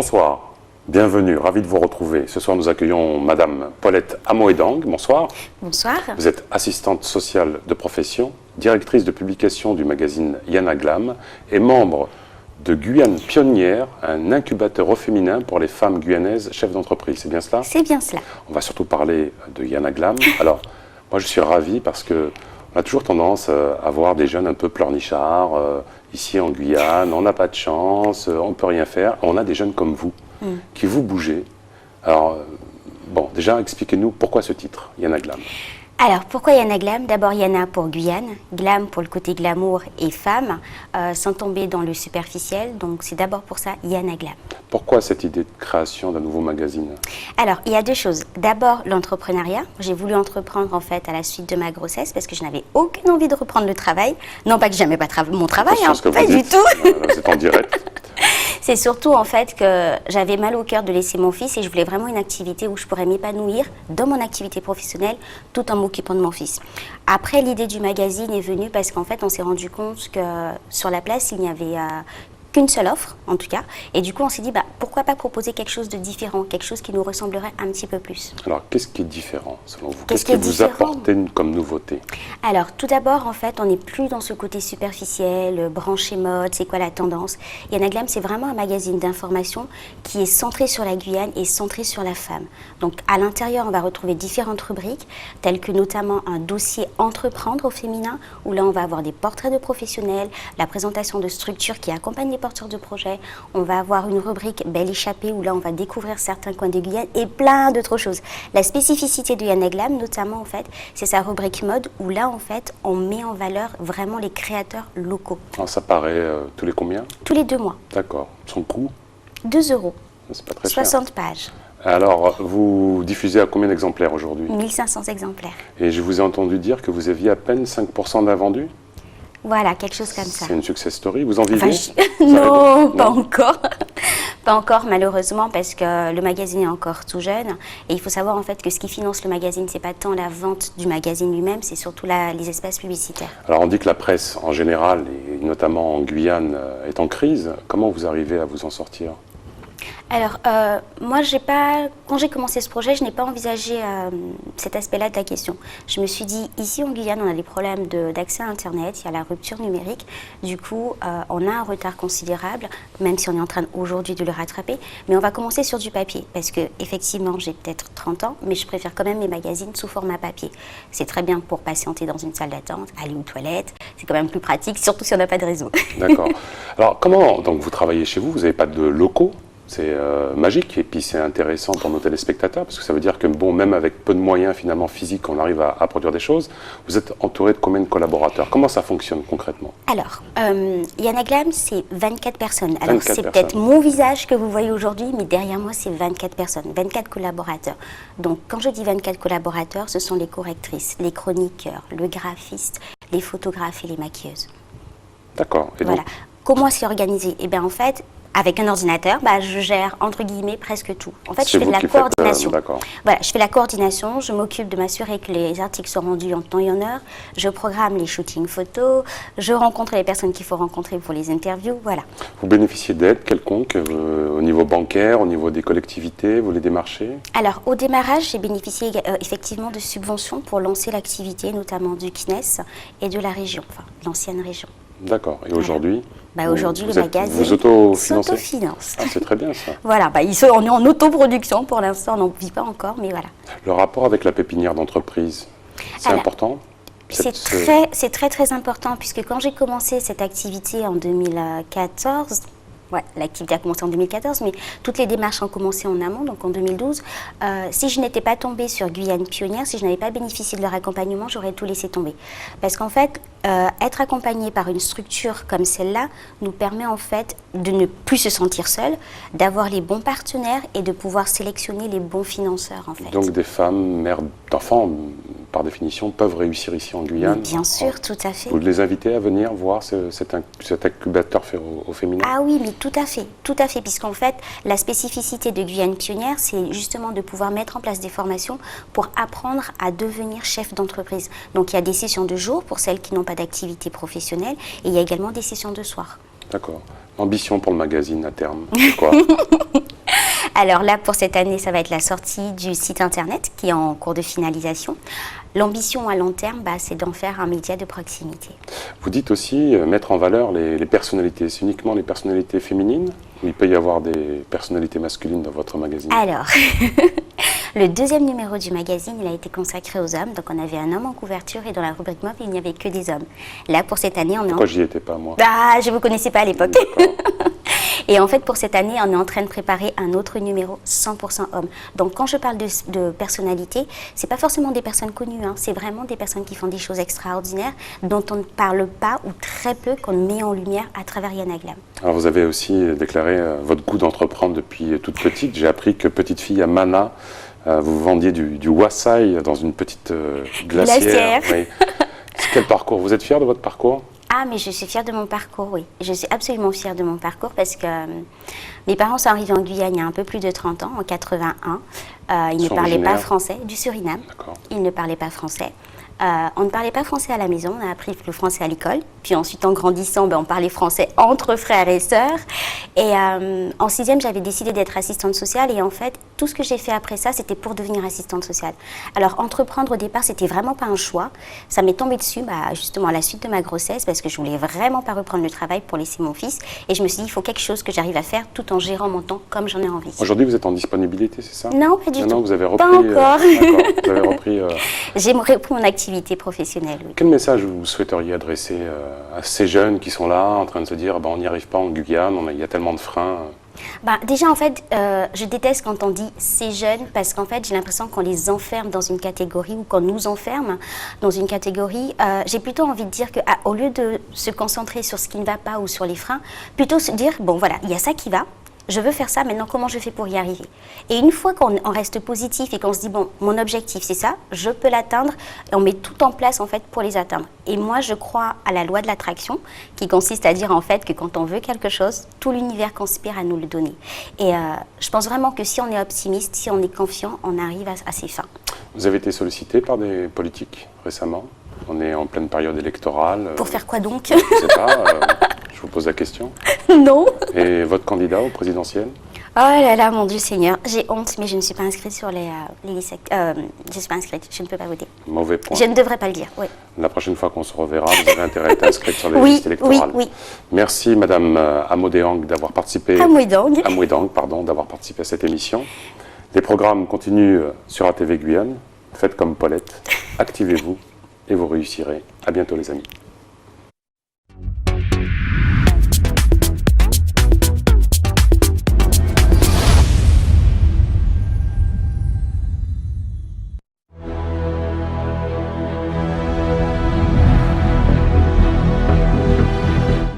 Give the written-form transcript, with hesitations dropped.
Bonsoir, bienvenue, ravi de vous retrouver. Ce soir, nous accueillons Madame Paulette Amoedang. Bonsoir. Bonsoir. Vous êtes assistante sociale de profession, directrice de publication du magazine Yana Glam et membre de Guyane Pionnière, un incubateur au féminin pour les femmes guyanaises chefs d'entreprise. C'est bien cela? C'est bien cela. On va surtout parler de Yana Glam. Alors, moi, je suis ravi parce que on a toujours tendance à voir des jeunes un peu pleurnichards. Ici en Guyane, on n'a pas de chance, on ne peut rien faire. On a des jeunes comme vous, qui vous bougez. Alors, bon, déjà, expliquez-nous pourquoi ce titre, Yana Glam. Alors, pourquoi Yana Glam? D'abord, Yana pour Guyane, Glam pour le côté glamour et femme, sans tomber dans le superficiel. Donc, c'est d'abord pour ça, Yana Glam. Pourquoi cette idée de création d'un nouveau magazine? Alors, il y a deux choses. D'abord, l'entrepreneuriat. J'ai voulu entreprendre, en fait, à la suite de ma grossesse, parce que je n'avais aucune envie de reprendre le travail. Non pas que j'aimais pas mon travail, hein, pas du tout. C'est en direct. C'est surtout en fait que j'avais mal au cœur de laisser mon fils et je voulais vraiment une activité où je pourrais m'épanouir dans mon activité professionnelle tout en m'occupant de mon fils. Après, l'idée du magazine est venue parce qu'en fait, on s'est rendu compte que sur la place, il n'y avait qu'une seule offre, en tout cas. Et du coup, on s'est dit, pourquoi pas proposer quelque chose de différent, quelque chose qui nous ressemblerait un petit peu plus. Alors, qu'est-ce qui est différent, selon vous? Qu'est-ce que vous apportez comme nouveauté? Alors, tout d'abord, en fait, on n'est plus dans ce côté superficiel, branché mode, c'est quoi la tendance. Yana Glam, c'est vraiment un magazine d'information qui est centré sur la Guyane et centré sur la femme. Donc, à l'intérieur, on va retrouver différentes rubriques, telles que notamment un dossier entreprendre au féminin, où là, on va avoir des portraits de professionnels, la présentation de structures qui accompagnent les porteurs de projets. On va avoir une rubrique Belle Échappée où là on va découvrir certains coins de Guyane et plein d'autres choses. La spécificité de Yana Glam notamment en fait, c'est sa rubrique mode où là en fait on met en valeur vraiment les créateurs locaux. Alors, ça paraît tous les combien? Tous les 2 mois. D'accord. Son coût? 2 €. C'est pas très 60 cher. pages. Alors, vous diffusez à combien d'exemplaires aujourd'hui? 1500 exemplaires. Et je vous ai entendu dire que vous aviez à peine 5% d'invendus? Voilà, quelque chose comme ça. C'est une success story, vous en vivez? Non, pas encore. Pas encore, malheureusement, parce que le magazine est encore tout jeune. Et il faut savoir, en fait, que ce qui finance le magazine, c'est pas tant la vente du magazine lui-même, c'est surtout les espaces publicitaires. Alors, on dit que la presse, en général, et notamment en Guyane, est en crise. Comment vous arrivez à vous en sortir? Alors, moi, quand j'ai commencé ce projet, je n'ai pas envisagé cet aspect-là de la question. Je me suis dit, ici en Guyane, on a des problèmes d'accès à Internet, il y a la rupture numérique. Du coup, on a un retard considérable, même si on est en train aujourd'hui de le rattraper. Mais on va commencer sur du papier, parce que effectivement, j'ai peut-être 30 ans, mais je préfère quand même mes magazines sous format papier. C'est très bien pour patienter dans une salle d'attente, aller aux toilettes. C'est quand même plus pratique, surtout si on n'a pas de réseau. D'accord. Alors, comment donc vous travaillez chez vous? Vous n'avez pas de locaux? C'est magique et puis c'est intéressant pour nos téléspectateurs parce que ça veut dire que bon, même avec peu de moyens finalement physiques, on arrive à produire des choses. Vous êtes entouré de combien de collaborateurs? Comment ça fonctionne concrètement? Alors, Yana Glam, c'est 24 personnes. Alors, c'est peut-être mon visage que vous voyez aujourd'hui, mais derrière moi, c'est 24 personnes, 24 collaborateurs. Donc, quand je dis 24 collaborateurs, ce sont les correctrices, les chroniqueurs, le graphiste, les photographes et les maquilleuses. D'accord. Et voilà. Comment c'est organisé? Eh bien, en fait, avec un ordinateur, je gère entre guillemets presque tout. En fait, je fais de la coordination. Voilà, je fais la coordination, je m'occupe de m'assurer que les articles sont rendus en temps et en heure, je programme les shootings photos, je rencontre les personnes qu'il faut rencontrer pour les interviews, voilà. Vous bénéficiez d'aide quelconque au niveau bancaire, au niveau des collectivités, vous les démarchez? Alors, au démarrage, j'ai bénéficié effectivement de subventions pour lancer l'activité, notamment du CNES et de la région, enfin l'ancienne région. D'accord. Et aujourd'hui? Aujourd'hui, le magazine s'autofinance. Ah, c'est très bien ça. Voilà, on est en autoproduction pour l'instant, on n'en vit pas encore, mais voilà. Le rapport avec la pépinière d'entreprise, c'est important? C'est très très important, puisque quand j'ai commencé cette activité en 2014, l'activité a commencé en 2014, mais toutes les démarches ont commencé en amont, donc en 2012. Si je n'étais pas tombée sur Guyane Pionnière, si je n'avais pas bénéficié de leur accompagnement, j'aurais tout laissé tomber. Parce qu'en fait, être accompagné par une structure comme celle-là nous permet en fait de ne plus se sentir seul, d'avoir les bons partenaires et de pouvoir sélectionner les bons financeurs en fait. Donc des femmes, mères d'enfants, par définition, peuvent réussir ici en Guyane. Mais bien sûr, tout à fait. Vous les invitez à venir voir cet incubateur au féminin? Ah oui, mais tout à fait, puisqu'en fait, la spécificité de Guyane Pionnière, c'est justement de pouvoir mettre en place des formations pour apprendre à devenir chef d'entreprise. Donc il y a des sessions de jour pour celles qui n'ont pas d'activité professionnelle et il y a également des sessions de soir. D'accord. L'ambition pour le magazine à terme, c'est quoi? Alors là, pour cette année, ça va être la sortie du site internet qui est en cours de finalisation. L'ambition à long terme, c'est d'en faire un média de proximité. Vous dites aussi mettre en valeur les personnalités. C'est uniquement les personnalités féminines ou il peut y avoir des personnalités masculines dans votre magazine? Alors, le deuxième numéro du magazine, il a été consacré aux hommes. Donc, on avait un homme en couverture et dans la rubrique mauve, il n'y avait que des hommes. Là, pour cette année, on est Pourquoi j'y étais pas, moi? Je ne vous connaissais pas à l'époque. Et en fait, pour cette année, on est en train de préparer un autre numéro 100% hommes. Donc, quand je parle de personnalité, ce n'est pas forcément des personnes connues. C'est vraiment des personnes qui font des choses extraordinaires, dont on ne parle pas ou très peu, qu'on met en lumière à travers Yana Glam. Alors, vous avez aussi déclaré votre goût d'entreprendre depuis toute petite. J'ai appris que petite fille à Mana, vous vendiez du wassail dans une petite glacière. Oui. Quel parcours? Vous êtes fière de votre parcours? Ah, mais je suis fière de mon parcours, oui. Je suis absolument fière de mon parcours parce que mes parents sont arrivés en Guyane il y a un peu plus de 30 ans, en 81. Ils ne parlaient pas français, du Suriname. Ils ne parlaient pas français. On ne parlait pas français à la maison, on a appris le français à l'école. Puis ensuite, en grandissant, on parlait français entre frères et sœurs. Et en sixième, j'avais décidé d'être assistante sociale. Et en fait, tout ce que j'ai fait après ça, c'était pour devenir assistante sociale. Alors, entreprendre au départ, c'était vraiment pas un choix. Ça m'est tombé dessus, justement, à la suite de ma grossesse, parce que je voulais vraiment pas reprendre le travail pour laisser mon fils. Et je me suis dit, il faut quelque chose que j'arrive à faire tout en gérant mon temps comme j'en ai envie. Aujourd'hui, vous êtes en disponibilité, c'est ça? Non, pas du tout. Non, vous avez repris. Pas encore. D'accord, vous avez repris. J'ai repris mon activité professionnelle. Oui. Quel message vous souhaiteriez adresser à ces jeunes qui sont là, en train de se dire on n'y arrive pas en Guyane, il y a tellement de freins? Déjà, en fait, je déteste quand on dit ces jeunes parce qu'en fait, j'ai l'impression qu'on les enferme dans une catégorie ou qu'on nous enferme dans une catégorie. J'ai plutôt envie de dire qu'au lieu de se concentrer sur ce qui ne va pas ou sur les freins, plutôt se dire, bon voilà, il y a ça qui va. Je veux faire ça, maintenant comment je fais pour y arriver? Et une fois qu'on reste positif et qu'on se dit, bon, mon objectif c'est ça, je peux l'atteindre, et on met tout en place en fait pour les atteindre. Et moi je crois à la loi de l'attraction, qui consiste à dire en fait que quand on veut quelque chose, tout l'univers conspire à nous le donner. Et je pense vraiment que si on est optimiste, si on est confiant, on arrive à ses fins. Vous avez été sollicité par des politiques récemment? On est en pleine période électorale. Pour faire quoi donc? Je ne sais pas. Je vous pose la question. Non. Et votre candidat au présidentiel? Oh là là, mon Dieu Seigneur, j'ai honte, mais je ne suis pas inscrite sur les listes. Je ne suis pas inscrite, je ne peux pas voter. Mauvais point. Je ne devrais pas le dire, oui. La prochaine fois qu'on se reverra, vous avez intérêt à être inscrite sur les listes électorales. Oui. Merci Madame Amodéang d'avoir participé. Amouedang, pardon, d'avoir participé à cette émission. Les programmes continuent sur ATV Guyane. Faites comme Paulette, activez-vous et vous réussirez. À bientôt les amis.